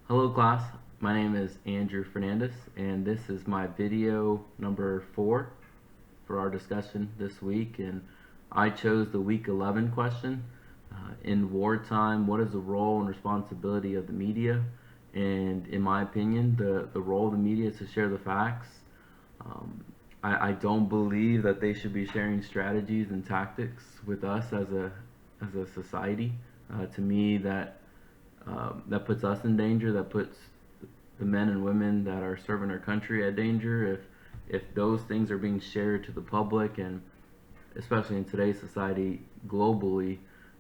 Hello class, my name is Andrew Fernandez and this is my video number 4 for our discussion this week, and I chose the week 11 question. In wartime, what is the role and responsibility of the media? And in my opinion, the role of the media is to share the facts. Um, I don't believe that they should be sharing strategies and tactics with us as a society. To me, that puts us in danger. That puts the men and women that are serving our country at danger. If those things are being shared to the public, and especially in today's society globally,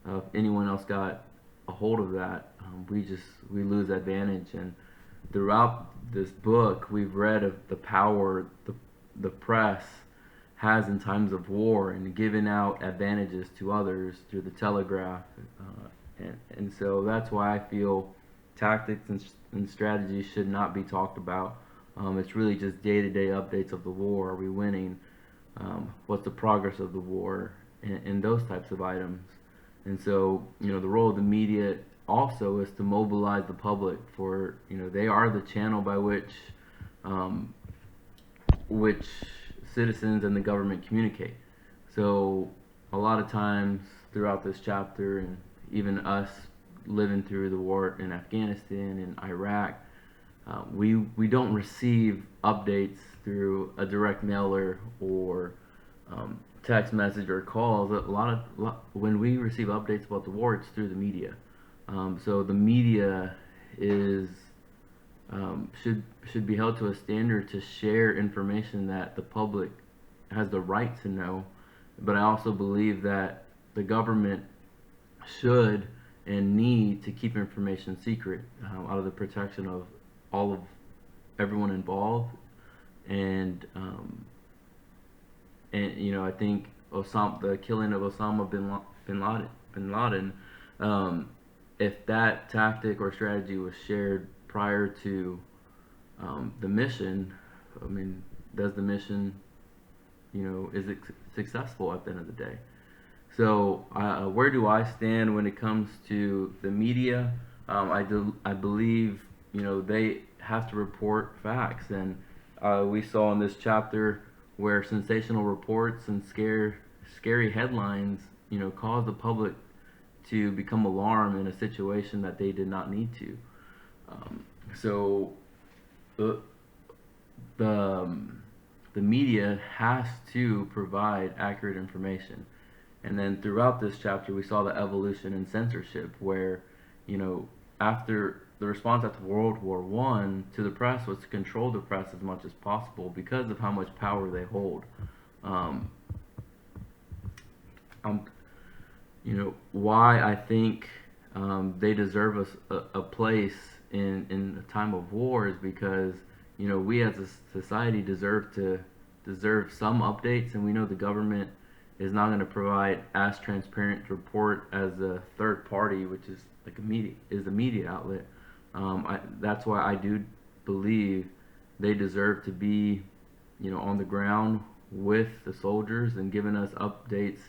if anyone else got a hold of that, we lose advantage. And throughout this book, we've read of the power the press has in times of war and giving out advantages to others through the telegraph. And so that's why I feel tactics and strategies should not be talked about. It's really just day-to-day updates of the war. Are we winning? What's the progress of the war? And those types of items. And so, the role of the media also is to mobilize the public for, they are the channel by um, which citizens and the government communicate. So a lot of times throughout this chapter, and even us living through the war in Afghanistan and Iraq, we don't receive updates through a direct mailer or text message or calls. When we receive updates about the war, it's through the media. So the media is should be held to a standard to share information that the public has the right to know. But I also believe that the government should and need to keep information secret, out of the protection of all of everyone involved. And I think the killing of Osama bin Laden, if that tactic or strategy was shared prior to the mission, I mean, does the mission, is it successful at the end of the day? So where do I stand when it comes to the media? I believe they have to report facts, and we saw in this chapter where sensational reports and scary headlines cause the public to become alarmed in a situation that they did not need to. So the the media has to provide accurate information. And then throughout this chapter, we saw the evolution in censorship, where, after the response after World War One to the press was to control the press as much as possible because of how much power they hold. Um, um, why I think they deserve a place in a time of war is because we as a society deserve some updates, and we know the government is not going to provide as transparent report as a third party, which is like a media outlet. That's why I do believe they deserve to be, on the ground with the soldiers and giving us updates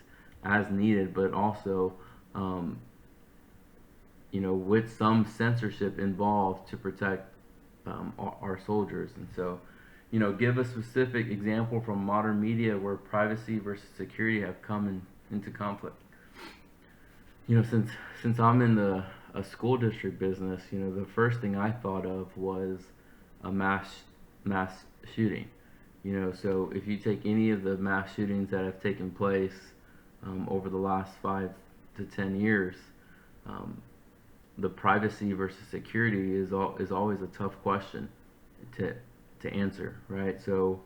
as needed, but also, with some censorship involved to protect our soldiers. And so, give a specific example from modern media where privacy versus security have come into conflict. Since I'm in a school district business, the first thing I thought of was a mass shooting. So if you take any of the mass shootings that have taken place over the last 5 to 10 years, um, the privacy versus security is always a tough question to answer, right? So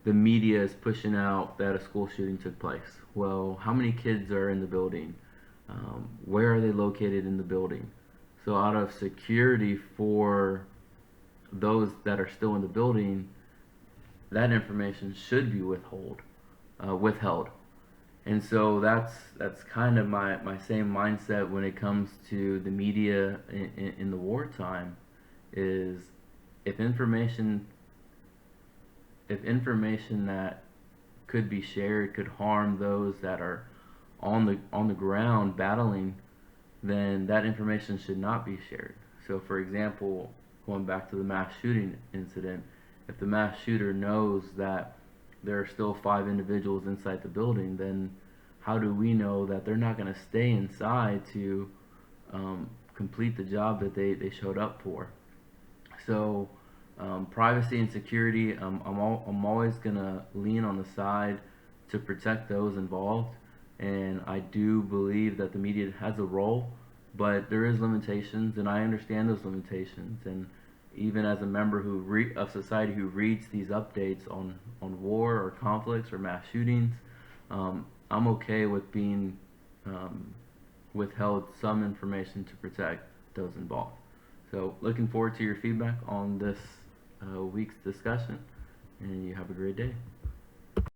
the media is pushing out that a school shooting took place. Well, how many kids are in the building? Where are they located in the building? So out of security for those that are still in the building, that information should be withheld. And so that's kind of my same mindset when it comes to the media in the wartime. Is if information that could be shared could harm those that are on the ground battling, then that information should not be shared. So for example, going back to the mass shooting incident, if the mass shooter knows that there are still 5 individuals inside the building, then how do we know that they're not going to stay inside to complete the job that they showed up for? So privacy and security, I'm always going to lean on the side to protect those involved, and I do believe that the media has a role, but there is limitations, and I understand those limitations. And even as a member of society who reads these updates on war or conflicts or mass shootings, I'm okay with being withheld some information to protect those involved. So looking forward to your feedback on this week's discussion, and you have a great day.